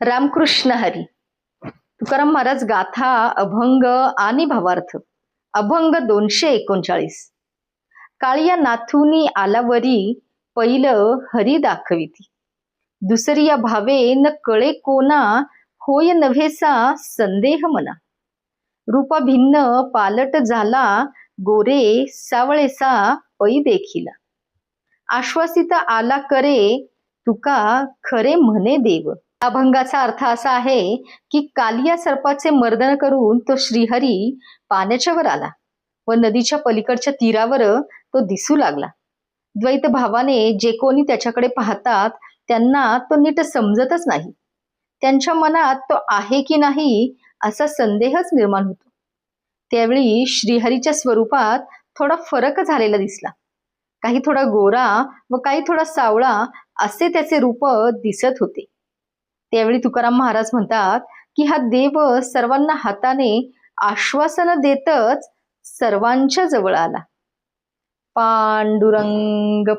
रामकृष्ण हरी. तुकाराम महाराज गाथा अभंग आणि भावार्थ. अभंग 239. काळिया नाथुनी आलावरी पहिलं हरी दाखविती. दुसरिया भावे न कळे कोणा होय नव्हेसा संदेह मना. रूपा भिन्न पालट झाला गोरे सावळेसा पै देखिला. आश्वासित आला करे तुका खरे म्हणे देव. अभंगाचा अर्थ असा आहे की कालिया सर्पाचे मर्दन करून तो श्रीहरी पाण्याच्या वर आला व नदीच्या पलीकडच्या तीरावर तो दिसू लागला. द्वैत भावाने जे कोणी त्याच्याकडे पाहतात त्यांना तो नीट समजतच नाही. त्यांच्या मनात तो आहे की नाही असा संदेहच निर्माण होतो. त्यावेळी श्रीहरीच्या स्वरूपात थोडा फरक झालेला दिसला. काही थोडा गोरा व काही थोडा सावळा असे त्याचे रूप दिसत होते. त्यावेळी तुकाराम महाराज म्हणतात की हा देव सर्वांना हाताने आश्वासन देतच सर्वांच्या जवळ आला. पांडुरंग